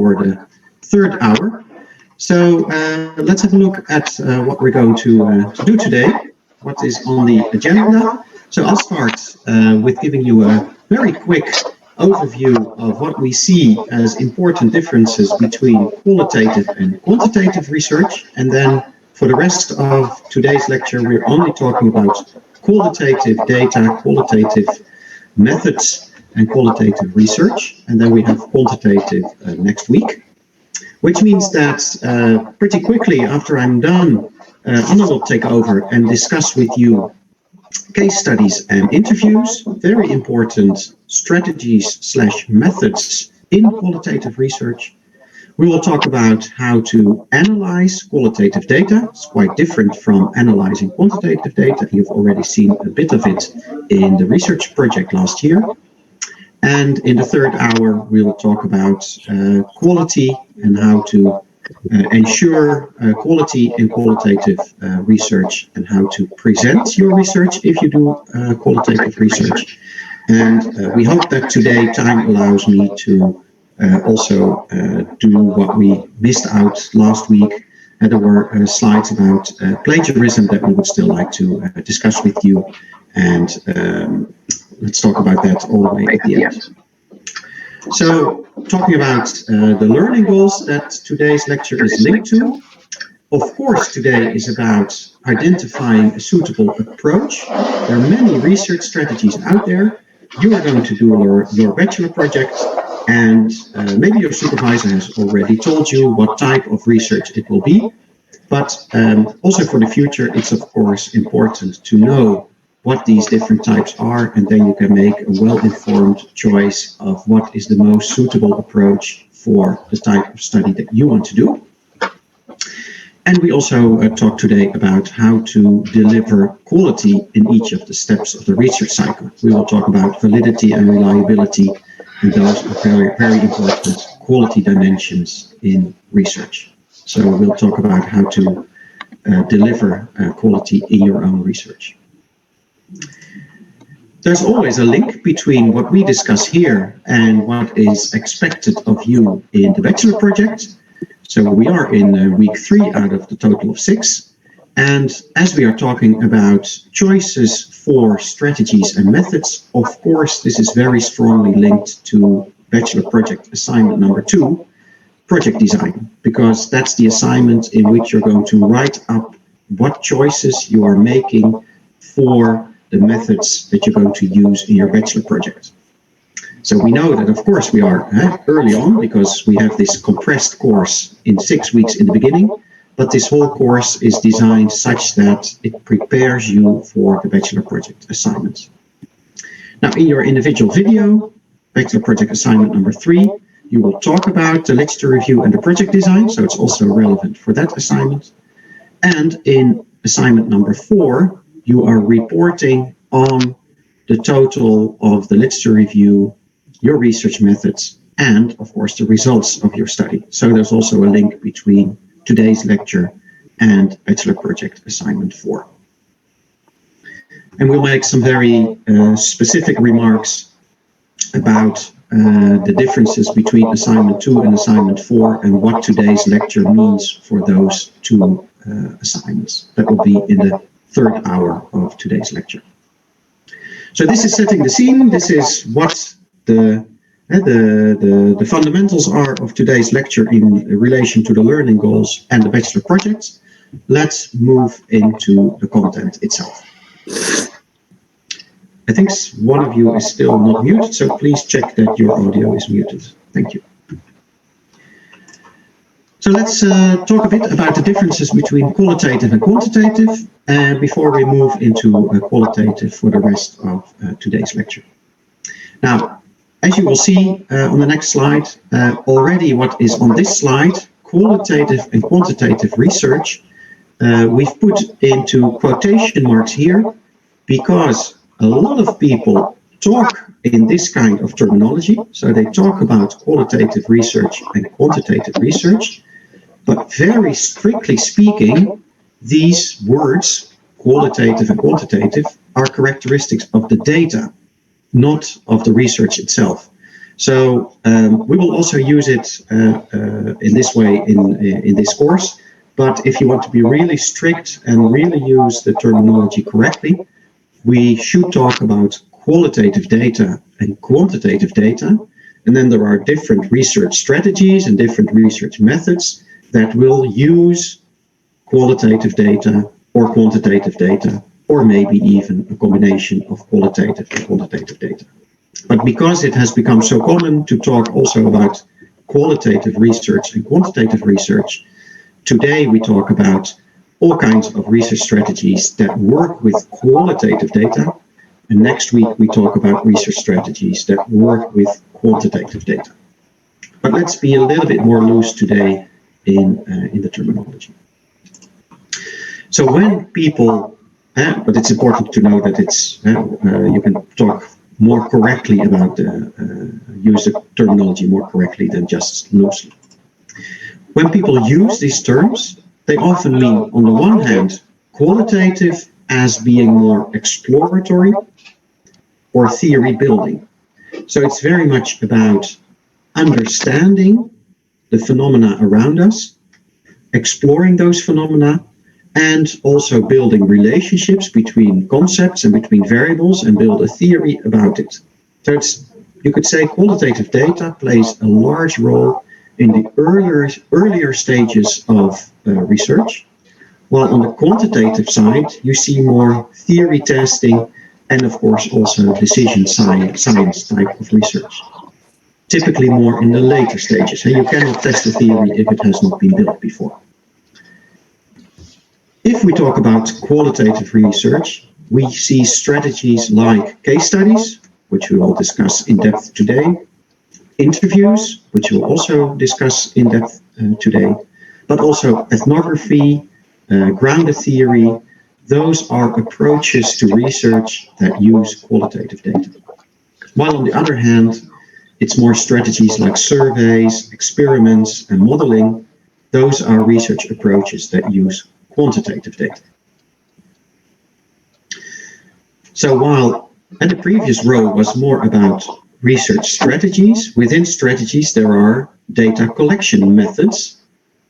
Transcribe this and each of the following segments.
for the third hour. So let's have a look at what we're going to do today, what is on the agenda. So I'll start with giving you a very quick overview of what we see as important differences between qualitative and quantitative research. And then for the rest of today's lecture, we're only talking about qualitative data, qualitative methods, and qualitative research. And then we have quantitative next week, which means that pretty quickly after I'm done, Anna will take over and discuss with you case studies and interviews, very important strategies/methods in qualitative research. We will talk about how to analyze qualitative data. It's quite different from analyzing quantitative data. You've already seen a bit of it in the research project last year. And in the third hour, we will talk about quality and how to ensure quality in qualitative research and how to present your research if you do qualitative research. And we hope that today time allows me to also do what we missed out last week. There were slides about plagiarism that we would still like to discuss with you. And let's talk about that all the way at the end. So, talking about the learning goals that today's lecture is linked to. Of course, today is about identifying a suitable approach. There are many research strategies out there. You are going to do your bachelor project, and maybe your supervisor has already told you what type of research it will be. But also for the future, it's of course important to know what these different types are, and then you can make a well-informed choice of what is the most suitable approach for the type of study that you want to do. And we also talk today about how to deliver quality in each of the steps of the research cycle. We will talk about validity and reliability, and those are very, very important quality dimensions in research. So we'll talk about how to deliver quality in your own research. There's always a link between what we discuss here and what is expected of you in the bachelor project. So we are in week 3 out of the total of 6. And as we are talking about choices for strategies and methods, of course, this is very strongly linked to bachelor project assignment number 2, project design, because that's the assignment in which you're going to write up what choices you are making for the methods that you're going to use in your bachelor project. So we know that, of course, we are early on because we have this compressed course in 6 weeks in the beginning, but this whole course is designed such that it prepares you for the bachelor project assignments. Now, in your individual video, bachelor project assignment number 3, you will talk about the literature review and the project design, so it's also relevant for that assignment. And in assignment number 4, you are reporting on the total of the literature review, your research methods, and of course the results of your study. So there's also a link between today's lecture and bachelor project assignment 4. And we'll make some very specific remarks about the differences between assignment 2 and assignment 4 and what today's lecture means for those 2 assignments. That will be in the third hour of today's lecture. So this is setting the scene. This is what the fundamentals are of today's lecture in relation to the learning goals and the bachelor projects. Let's move into the content itself. I think one of you is still not muted, so please check that your audio is muted. Thank you. So let's talk a bit about the differences between qualitative and quantitative before we move into qualitative for the rest of today's lecture. Now, as you will see on the next slide, already what is on this slide, qualitative and quantitative research, we've put into quotation marks here because a lot of people talk in this kind of terminology. So they talk about qualitative research and quantitative research. But very strictly speaking, these words, qualitative and quantitative, are characteristics of the data, not of the research itself. So we will also use it in this way in this course. But if you want to be really strict and really use the terminology correctly, we should talk about qualitative data and quantitative data. And then there are different research strategies and different research methods that will use qualitative data or quantitative data, or maybe even a combination of qualitative and quantitative data. But because it has become so common to talk also about qualitative research and quantitative research, today we talk about all kinds of research strategies that work with qualitative data, and next week we talk about research strategies that work with quantitative data. But let's be a little bit more loose today in the terminology. So when people, but it's important to know that it's you can talk more correctly about use the terminology more correctly than just loosely. When people use these terms, they often mean, on the one hand, qualitative as being more exploratory or theory building. So it's very much about understanding the phenomena around us, exploring those phenomena, and also building relationships between concepts and between variables and build a theory about it. So you could say qualitative data plays a large role in the earlier stages of research, while on the quantitative side, you see more theory testing and of course also decision science type of research. Typically more in the later stages, and you cannot test a theory if it has not been built before. If we talk about qualitative research, we see strategies like case studies, which we will discuss in depth today, interviews, which we'll also discuss in depth today, but also ethnography, grounded theory. Those are approaches to research that use qualitative data. While on the other hand, it's more strategies like surveys, experiments, and modeling. Those are research approaches that use quantitative data. So while the previous row was more about research strategies, within strategies there are data collection methods.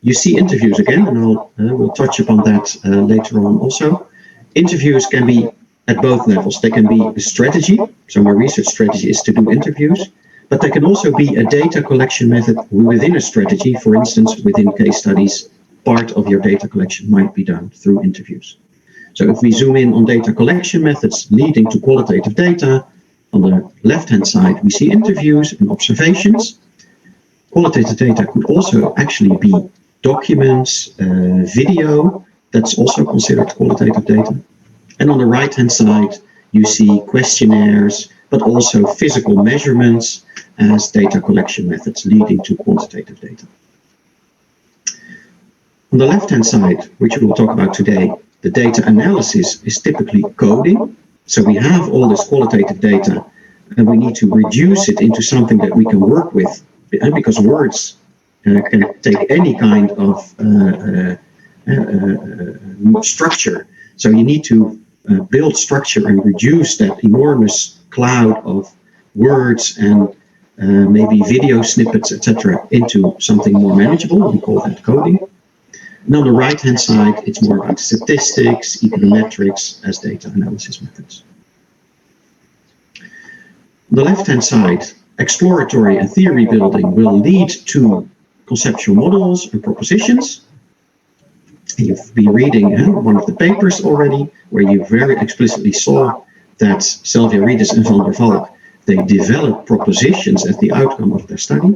You see interviews again, and we'll touch upon that later on also. Interviews can be at both levels. They can be a strategy, so my research strategy is to do interviews, but they can also be a data collection method within a strategy. For instance, within case studies, part of your data collection might be done through interviews. So if we zoom in on data collection methods leading to qualitative data, on the left-hand side, we see interviews and observations. Qualitative data could also actually be documents, video, that's also considered qualitative data. And on the right-hand side, you see questionnaires, but also physical measurements as data collection methods leading to quantitative data. On the left-hand side, which we will talk about today, the data analysis is typically coding. So we have all this qualitative data, and we need to reduce it into something that we can work with, because words can take any kind of structure. So you need to build structure and reduce that enormous cloud of words and maybe video snippets, etc., into something more manageable. We call that coding. And on the right-hand side, it's more about statistics, econometrics as data analysis methods. On the left-hand side, exploratory and theory building will lead to conceptual models and propositions. You've been reading one of the papers already, where you very explicitly saw that Salviaridis and van der Valk, they developed propositions as the outcome of their study.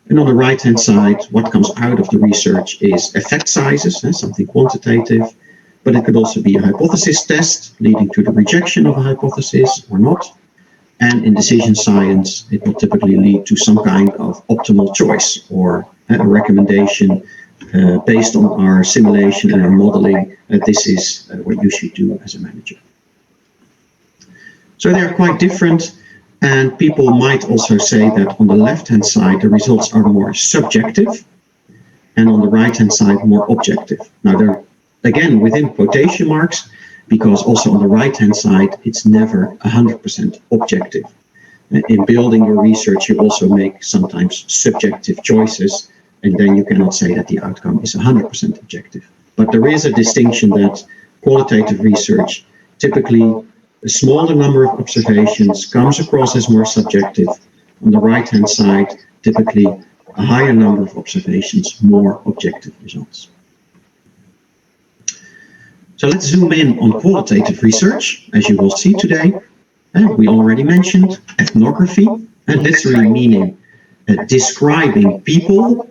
And on the right-hand side, what comes out of the research is effect sizes, something quantitative, but it could also be a hypothesis test leading to the rejection of a hypothesis or not. And in decision science, it will typically lead to some kind of optimal choice or a recommendation based on our simulation and our modeling that this is what you should do as a manager. So they're quite different. And people might also say that on the left-hand side, the results are more subjective, and on the right-hand side, more objective. Now, they're, again, within quotation marks, because also on the right-hand side, it's never 100% objective. In building your research, you also make sometimes subjective choices, and then you cannot say that the outcome is 100% objective. But there is a distinction that qualitative research, typically a smaller number of observations, comes across as more subjective. On the right-hand side, typically a higher number of observations, more objective results. So let's zoom in on qualitative research, as you will see today. We already mentioned ethnography, and literally meaning describing people,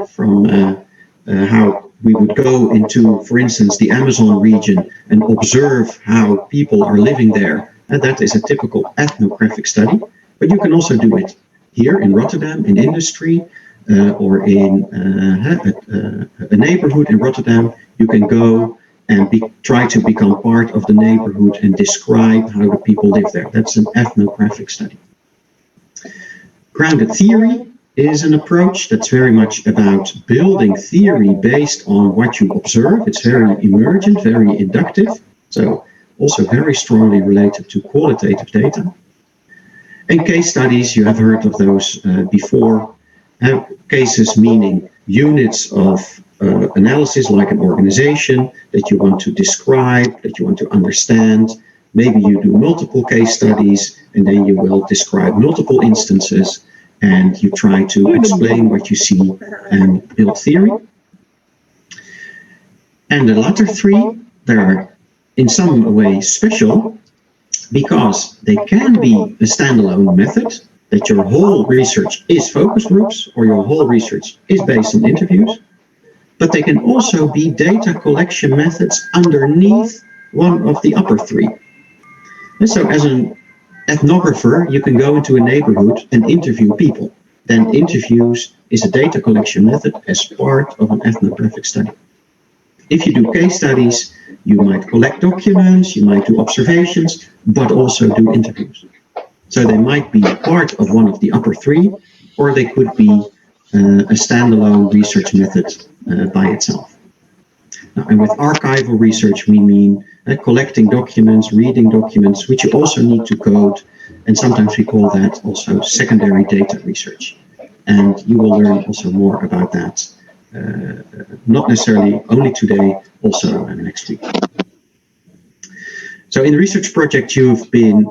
from how we would go into, for instance, the Amazon region and observe how people are living there. And that is a typical ethnographic study, but you can also do it here in Rotterdam, in industry, or in a neighborhood in Rotterdam. You can go and try to become part of the neighborhood and describe how the people live there. That's an ethnographic study. Grounded theory is an approach that's very much about building theory based on what you observe. It's very emergent, very inductive, so also very strongly related to qualitative data. And case studies, you have heard of those before. Cases meaning units of analysis, like an organization that you want to describe, that you want to understand. Maybe you do multiple case studies, and then you will describe multiple instances, and you try to explain what you see and build theory. And the latter three, they are in some way special because they can be a standalone method, that your whole research is focus groups or your whole research is based on interviews, but they can also be data collection methods underneath one of the upper three. And so as an ethnographer, you can go into a neighborhood and interview people. Then interviews is a data collection method as part of an ethnographic study. If you do case studies, you might collect documents, you might do observations, but also do interviews. So they might be part of one of the upper three, or they could be a standalone research method by itself. Now, and with archival research, we mean collecting documents, reading documents, which you also need to code, and sometimes we call that also secondary data research. And you will learn also more about that, not necessarily only today, also next week. So in the research project, you've been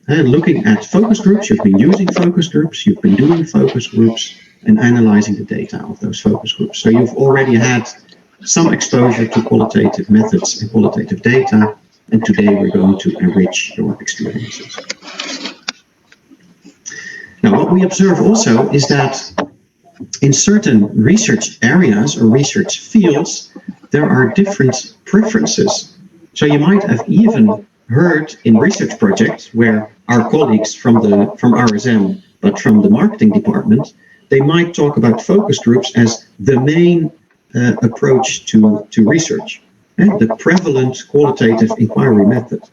looking at focus groups, you've been using focus groups, you've been doing focus groups, and analyzing the data of those focus groups. So you've already had some exposure to qualitative methods and qualitative data, and today we're going to enrich your experiences. Now, what we observe also is that in certain research areas or research fields, there are different preferences. So you might have even heard in research projects where our colleagues from RSM, but from the marketing department, they might talk about focus groups as the main approach to research, the prevalent qualitative inquiry method.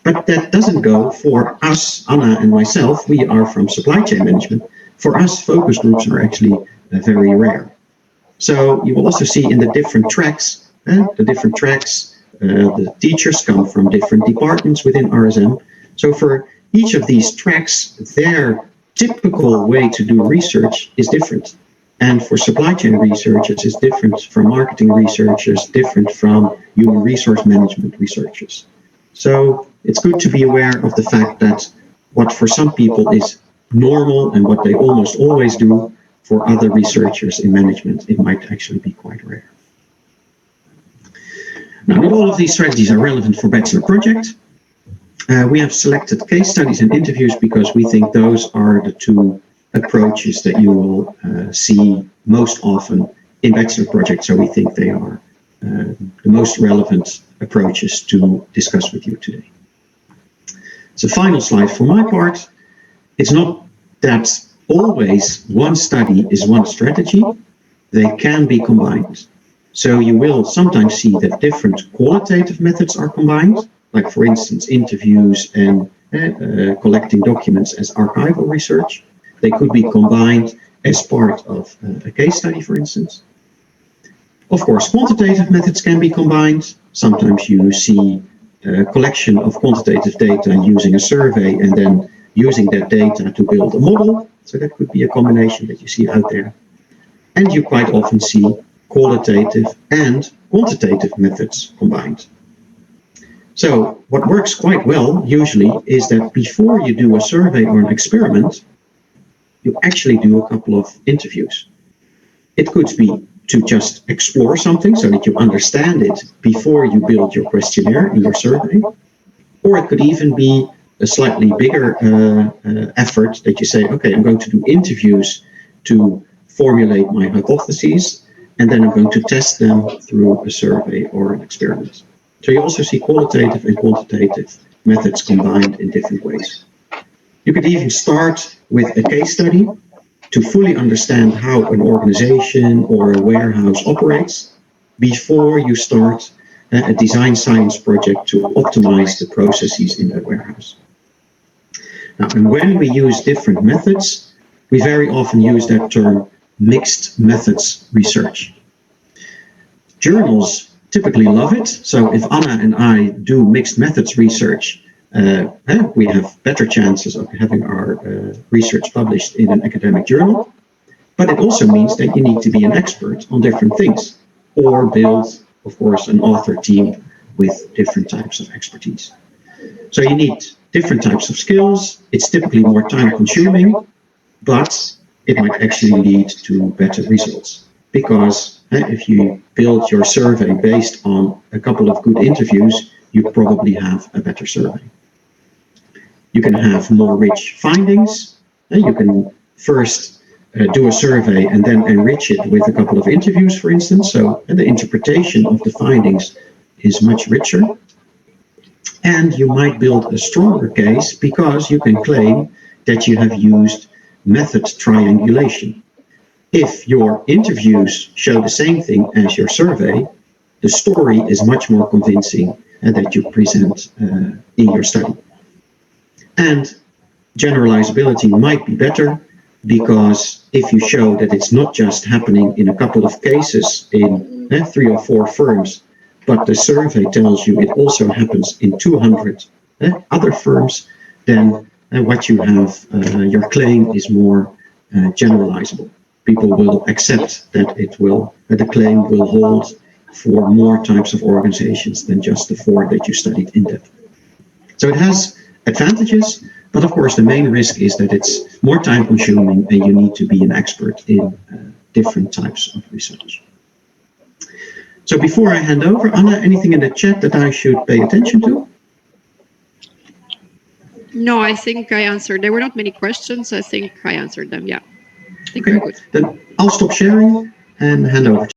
But that doesn't go for us, Anna and myself. We are from supply chain management. For us, focus groups are actually very rare. So you will also see in the different tracks, the teachers come from different departments within RSM. So for each of these tracks, their typical way to do research is different. And for supply chain researchers, it's different from marketing researchers, different from human resource management researchers. So it's good to be aware of the fact that what for some people is normal and what they almost always do, for other researchers in management, it might actually be quite rare. Now, not all of these strategies are relevant for bachelor projects. We have selected case studies and interviews because we think those are the two approaches that you will see most often in bachelor projects. So we think they are the most relevant approaches to discuss with you today. So final slide for my part. It's not that always one study is one strategy. They can be combined. So you will sometimes see that different qualitative methods are combined, like for instance, interviews and collecting documents as archival research. They could be combined as part of a case study, for instance. Of course, quantitative methods can be combined. Sometimes you see a collection of quantitative data using a survey and then using that data to build a model. So that could be a combination that you see out there. And you quite often see qualitative and quantitative methods combined. So what works quite well usually is that before you do a survey or an experiment, you actually do a couple of interviews. It could be to just explore something so that you understand it before you build your questionnaire in your survey. Or it could even be a slightly bigger effort that you say, okay, I'm going to do interviews to formulate my hypotheses, and then I'm going to test them through a survey or an experiment. So you also see qualitative and quantitative methods combined in different ways. You could even start with a case study to fully understand how an organization or a warehouse operates before you start a design science project to optimize the processes in that warehouse. Now, and when we use different methods, we very often use that term mixed methods research. Journals typically love it. So if Anna and I do mixed methods research, we have better chances of having our research published in an academic journal. But it also means that you need to be an expert on different things, or build, of course, an author team with different types of expertise. So you need different types of skills. It's typically more time consuming, but it might actually lead to better results. Because if you build your survey based on a couple of good interviews, you probably have a better survey. You can have more rich findings. You can first do a survey and then enrich it with a couple of interviews, for instance. So the interpretation of the findings is much richer. And you might build a stronger case because you can claim that you have used method triangulation. If your interviews show the same thing as your survey, the story is much more convincing that you present in your study. And generalizability might be better because if you show that it's not just happening in a couple of cases in 3 or 4 firms, but the survey tells you it also happens in 200 other firms, then what you have, your claim is more generalizable. People will accept that the claim will hold for more types of organizations than just the 4 that you studied in depth. So it has advantages, but of course the main risk is that it's more time consuming and you need to be an expert in different types of research. So before I hand over, Anna, anything in the chat that I should pay attention to? No, I think I answered. There were not many questions. I think I answered them. Yeah. Okay, then I'll stop sharing and hand over to